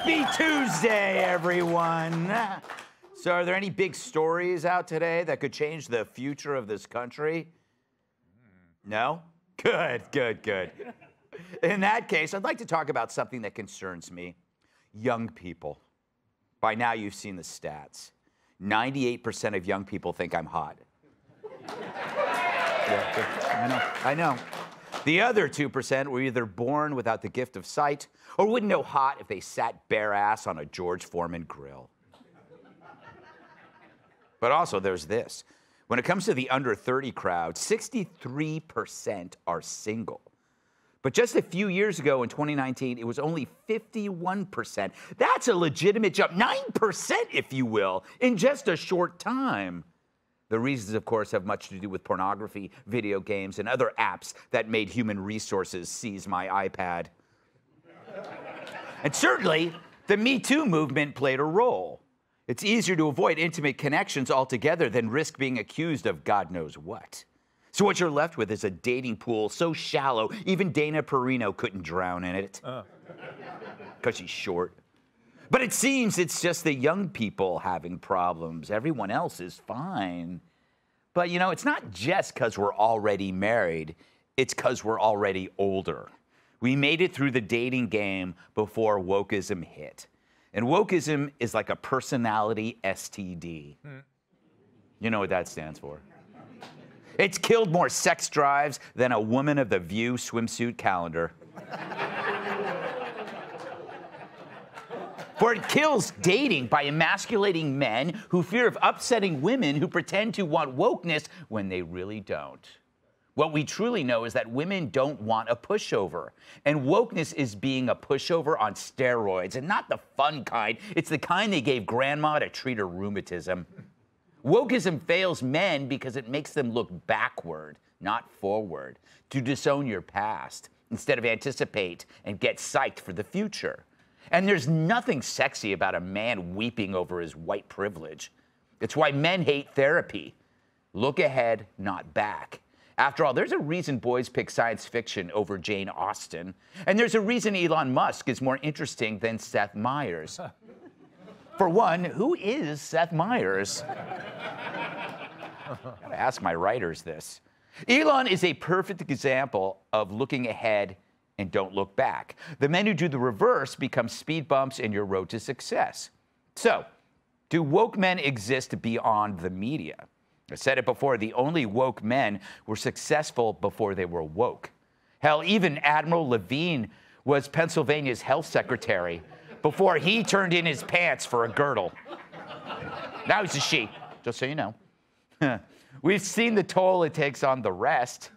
Happy Tuesday, everyone. So are there any big stories out today that could change the future of this country? No? Good. In that case, I'd like to talk about something that concerns me. Young people. By now, you've seen the stats. 98% of young people think I'm hot. Yeah, I know. The other 2% were either born without the gift of sight or wouldn't know hot if they sat bare ass on a George Foreman grill. But also, there's this. When it comes to the under 30 crowd, 63% are single. But just a few years ago in 2019, it was only 51%. That's a legitimate jump, 9%, if you will, in just a short time. The reasons, of course, have much to do with pornography, video games, and other apps that made human resources seize my iPad. And certainly, the Me Too movement played a role. It's easier to avoid intimate connections altogether than risk being accused of God knows what. So what you're left with is a dating pool so shallow, even Dana Perino couldn't drown in it. Because she's short. But it seems it's just the young people having problems. Everyone else is fine. But, you know, it's not just because we're already married. It's because we're already older. We made it through the dating game before wokeism hit. And wokeism is like a personality STD. You know what that stands for. It's killed more sex drives than a Woman of the View swimsuit calendar. For it kills dating by emasculating men who fear of upsetting women who pretend to want wokeness when they really don't. What we truly know is that women don't want a pushover. And wokeness is being a pushover on steroids, and not the fun kind. It's the kind they gave grandma to treat her rheumatism. Wokeism fails men because it makes them look backward, not forward, to disown your past, instead of anticipate and get psyched for the future. And there's nothing sexy about a man weeping over his white privilege. It's why men hate therapy. Look ahead, not back. After all, there's a reason boys pick science fiction over Jane Austen. And there's a reason Elon Musk is more interesting than Seth Meyers. For one, who is Seth Meyers? Gotta ask my writers this. Elon is a perfect example of looking ahead and don't look back. The men who do the reverse become speed bumps in your road to success. So, do woke men exist beyond the media? I said it before, the only woke men were successful before they were woke. Hell, even Admiral Levine was Pennsylvania's health secretary before he turned in his pants for a girdle. Now he's a she, just so you know. We've seen the toll it takes on the rest.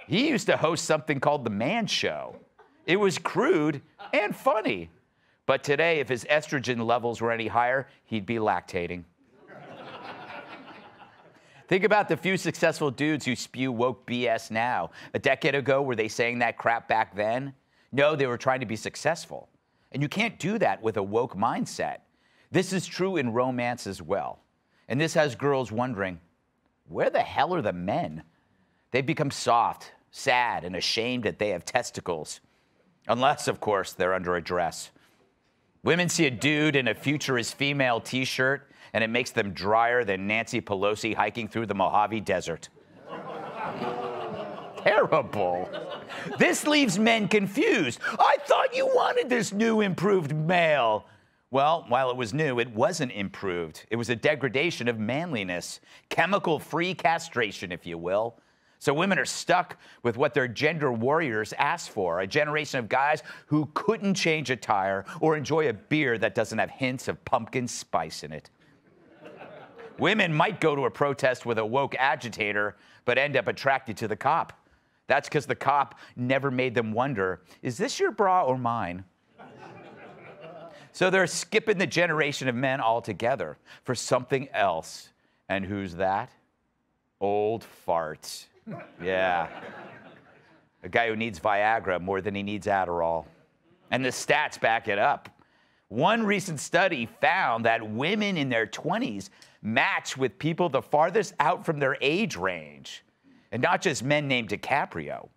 He used to host something called The Man Show. It was crude and funny. But today, if his estrogen levels were any higher, he'd be lactating. Think about the few successful dudes who spew woke BS now. A decade ago, were they saying that crap back then? No, they were trying to be successful. And you can't do that with a woke mindset. This is true in romance as well. And this has girls wondering, where the hell are the men? They've become soft, sad, and ashamed that they have testicles. Unless, of course, they're under a dress. Women see a dude in a futurist female t-shirt, and it makes them drier than Nancy Pelosi hiking through the Mojave Desert. Terrible. This leaves men confused. I thought you wanted this new improved male. Well, while it was new, it wasn't improved. It was a degradation of manliness. Chemical-free castration, if you will. So women are stuck with what their gender warriors asked for, a generation of guys who couldn't change a tire or enjoy a beer that doesn't have hints of pumpkin spice in it. Women might go to a protest with a woke agitator, but end up attracted to the cop. That's because the cop never made them wonder, is this your bra or mine? So they're skipping the generation of men altogether for something else. And who's that? Old farts. Yeah. A guy who needs Viagra more than he needs Adderall. And the stats back it up. One recent study found that women in their 20s match with people the farthest out from their age range. And not just men named DiCaprio.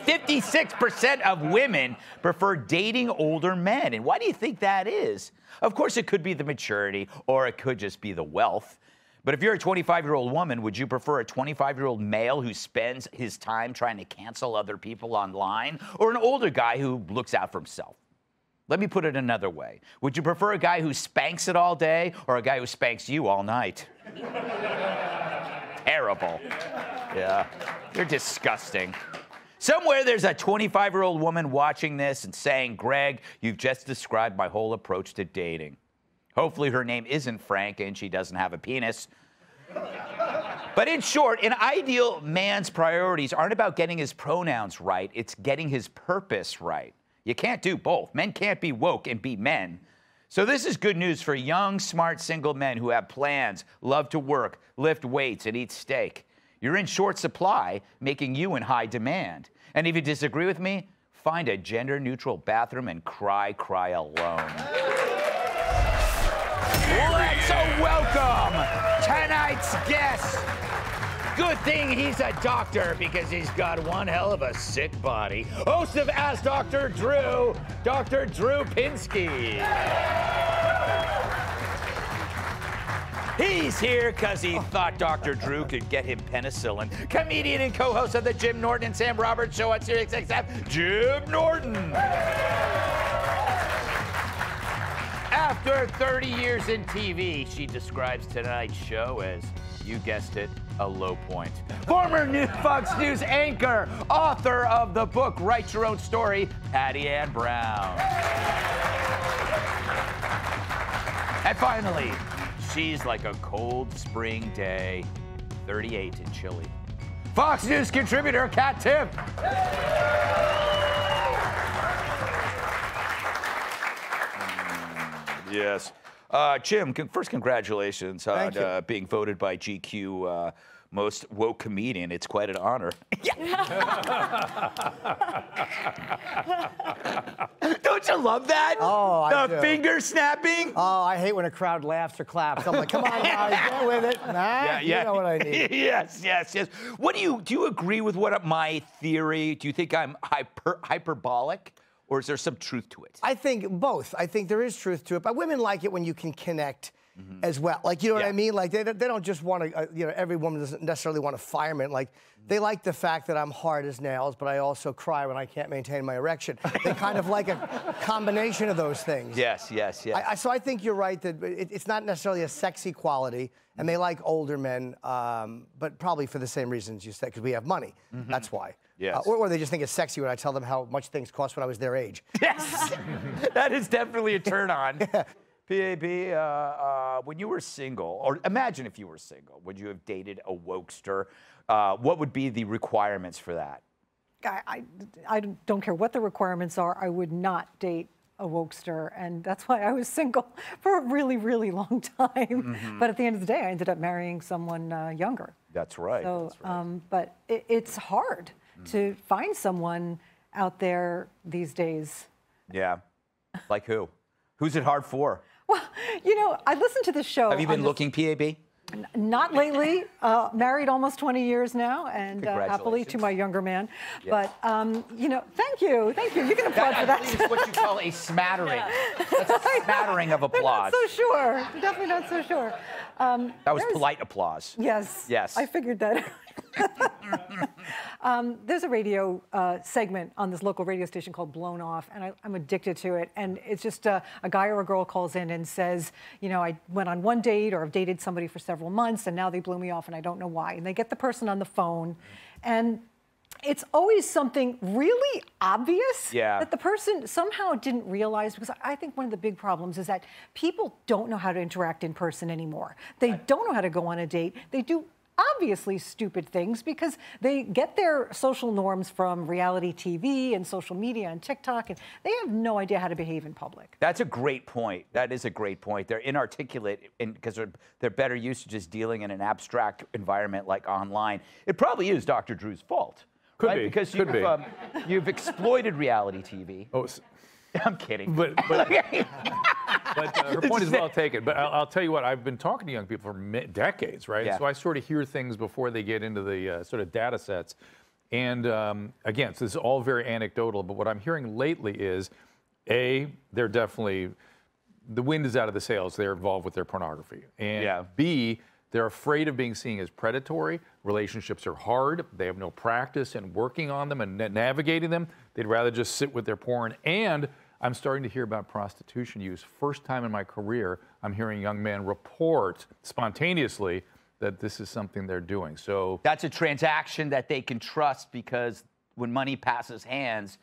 56% of women prefer dating older men. And why do you think that is? Of course, it could be the maturity, or it could just be the wealth. But if you're a 25-year-old woman, would you prefer a 25-year-old male who spends his time trying to cancel other people online, or an older guy who looks out for himself? Let me put it another way. Would you prefer a guy who spanks it all day, or a guy who spanks you all night? Terrible. Yeah, you're disgusting. Somewhere there's a 25-year-old woman watching this and saying, Greg, you've just described my whole approach to dating. Hopefully her name isn't Frank and she doesn't have a penis. But in short, an ideal man's priorities aren't about getting his pronouns right, it's getting his purpose right. You can't do both. Men can't be woke and be men. So this is good news for young, smart, single men who have plans, love to work, lift weights, and eat steak. You're in short supply, making you in high demand. And if you disagree with me, find a gender-neutral bathroom and cry alone. Let's welcome tonight's guest. Good thing he's a doctor, because he's got one hell of a sick body. Host of Ask Dr. Drew, Dr. Drew Pinsky. He's here because he thought Dr. Drew could get him penicillin. Comedian and co-host of the Jim Norton and Sam Roberts Show on SiriusXM, Jim Norton. After 30 years in TV, she describes tonight's show as, you guessed it, a low point. Former Fox News anchor, author of the book Write Your Own Story, Patty Ann Brown. And finally, she's like a cold spring day, 38 in Chile. Fox News contributor, Kat Tiff. Yes. Jim, first, congratulations on being voted by GQ most woke comedian. It's quite an honor. Don't you love that? Oh, I do. The finger snapping? Oh, I hate when a crowd laughs or claps. I'm like, come on, guys, get with it. Nah, you know what I need. Yes. What do you agree with my theory? Do you think I'm hyperbolic? Or is there some truth to it? I think both. I think there is truth to it, but women like it when you can connect as well. Like, you know what I mean? Like, they don't just want to, every woman doesn't necessarily want a fireman. Like, they like the fact that I'm hard as nails, but I also cry when I can't maintain my erection. They kind of like a combination of those things. Yes. So I think you're right that it's not necessarily a sexy quality, and they like older men, but probably for the same reasons you said, because we have money. That's why. Yes. Or they just think it's sexy when I tell them how much things cost when I was their age. Yes, that is definitely a turn on. PAB, when you were single, or imagine if you were single, would you have dated a wokester? What would be the requirements for that? I don't care what the requirements are. I would not date a wokester, and that's why I was single for a really, really long time. But at the end of the day, I ended up marrying someone younger. That's right. So, but it's hard to find someone out there these days. Yeah, like who? Who's it hard for? Well, I listened to this show. Have you been looking, PAB? Not lately. Married almost 20 years now, and happily to my younger man. Yeah. But, thank you. You can applaud for that. That is what you call a smattering. That's a smattering of applause. I'm not so sure. Definitely not so sure. That was polite applause. Yes. I figured that. There's a radio segment on this local radio station called Blown Off, and I'm addicted to it. And it's just a guy or a girl calls in and says, I went on one date, or I've dated somebody for several months, and now they blew me off, and I don't know why. And they get the person on the phone, and it's always something really obvious that the person somehow didn't realize, because I think one of the big problems is that people don't know how to interact in person anymore. They don't know how to go on a date. They do obviously stupid things because they get their social norms from reality TV and social media and TikTok, and they have no idea how to behave in public. That's a great point. That is a great point. They're inarticulate because they're better used to just dealing in an abstract environment like online. It probably is Dr. Drew's fault. Could be. Because you've exploited reality TV. Oh, I'm kidding. But her point is well taken. But I'll tell you what, I've been talking to young people for decades, right? Yeah. So I sort of hear things before they get into the sort of data sets. And again, so this is all very anecdotal, but what I'm hearing lately is, A, they're definitely, the wind is out of the sails. They're involved with their pornography. And B, they're afraid of being seen as predatory. Relationships are hard. They have no practice in working on them and navigating them. They'd rather just sit with their porn. And I'm starting to hear about prostitution use. First time in my career, I'm hearing young men report spontaneously that this is something they're doing. So that's a transaction that they can trust, because when money passes hands,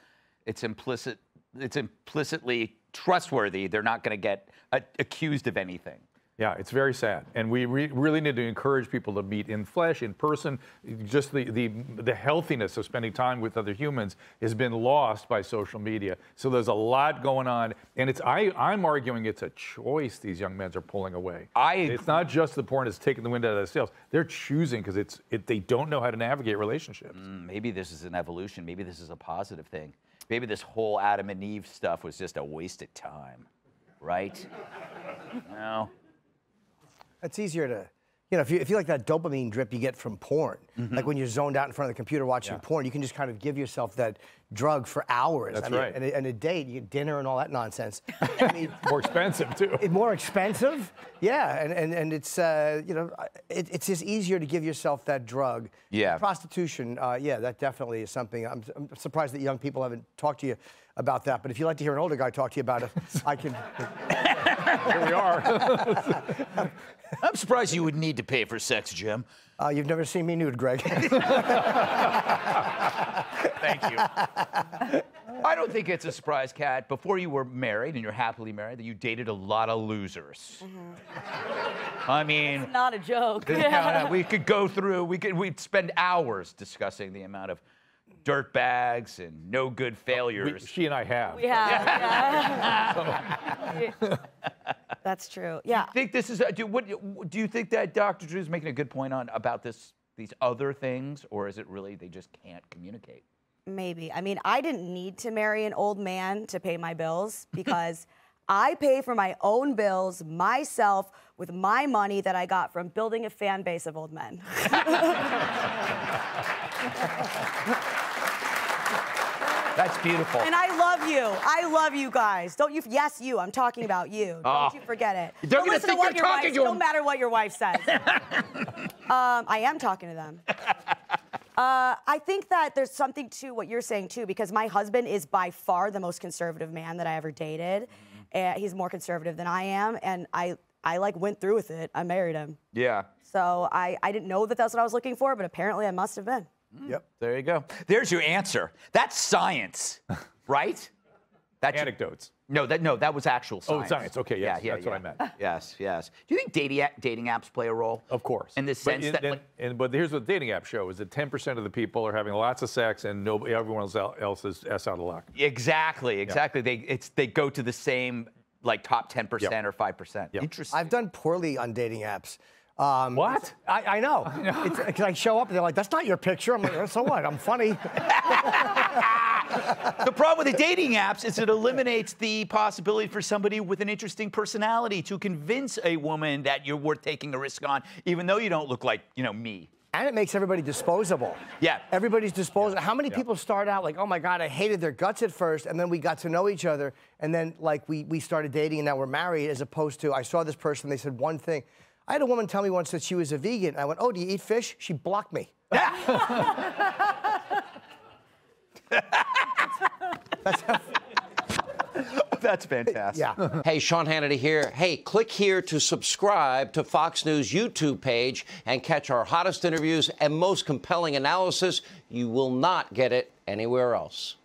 it's implicitly trustworthy. They're not going to get accused of anything. Yeah, it's very sad, and we really need to encourage people to meet in flesh, in person. Just the healthiness of spending time with other humans has been lost by social media. So there's a lot going on, and I'm arguing it's a choice these young men are pulling away. It's not just the porn that's taking the wind out of their sails. They're choosing because they don't know how to navigate relationships. Maybe this is an evolution. Maybe this is a positive thing. Maybe this whole Adam and Eve stuff was just a wasted time, right? No. It's easier to, if you like that dopamine drip you get from porn, like when you're zoned out in front of the computer watching porn, you can just kind of give yourself that drug for hours. That's right. And a date, you get dinner and all that nonsense. I mean, more expensive too. More expensive, yeah. And it's it's just easier to give yourself that drug. Yeah. Prostitution, that definitely is something. I'm surprised that young people haven't talked to you about that. But if you'd like to hear an older guy talk to you about it, I can. Here we are. I'm surprised you would need to pay for sex, Jim. You've never seen me nude, Greg. Thank you. I don't think it's a surprise, Kat. Before you were married, and you're happily married, that you dated a lot of losers. I mean, it's not a joke. We could go through. We'd spend hours discussing the amount of dirt bags and no good failures. She and I have. We have. Yeah. That's true. Yeah. Do you think this is? Do you think that Dr. Drew's making a good point about these other things, or is it really they just can't communicate? Maybe. I mean, I didn't need to marry an old man to pay my bills because I pay for my own bills myself with my money that I got from building a fan base of old men. That's beautiful. And I love you. I love you guys. Don't you? Yes, you. I'm talking about you. Don't you forget it. They're going to think you're talking to them. No matter what your wife says. I am talking to them. I think that there's something to what you're saying, too, because my husband is by far the most conservative man that I ever dated. He's more conservative than I am, and I went through with it. I married him. Yeah. So I didn't know that that's what I was looking for, but apparently I must have been. Yep. There you go. There's your answer. That's science, right? That's anecdotes. No, that was actual science. Oh, science. Okay, yes, yeah, that's what I meant. Yes. Do you think dating apps play a role? Of course. In the sense but here's what the dating app show is that 10% of the people are having lots of sex and everyone else is out of luck. Exactly. Yeah. They go to the same top 10% or 5%. Yep. Interesting. I've done poorly on dating apps. What? I know. Because I show up and they're like, that's not your picture. I'm like, so what? I'm funny. The problem with the dating apps is it eliminates the possibility for somebody with an interesting personality to convince a woman that you're worth taking a risk on, even though you don't look like, me. And it makes everybody disposable. Yeah. Everybody's disposable. How many people start out like, oh my God, I hated their guts at first, and then we got to know each other, and then we started dating, and now we're married, as opposed to I saw this person, they said one thing. I had a woman tell me once that she was a vegan. I went, oh, do you eat fish? She blocked me. That's fantastic. Yeah. Hey, Sean Hannity here. Hey, click here to subscribe to Fox News YouTube page and catch our hottest interviews and most compelling analysis. You will not get it anywhere else.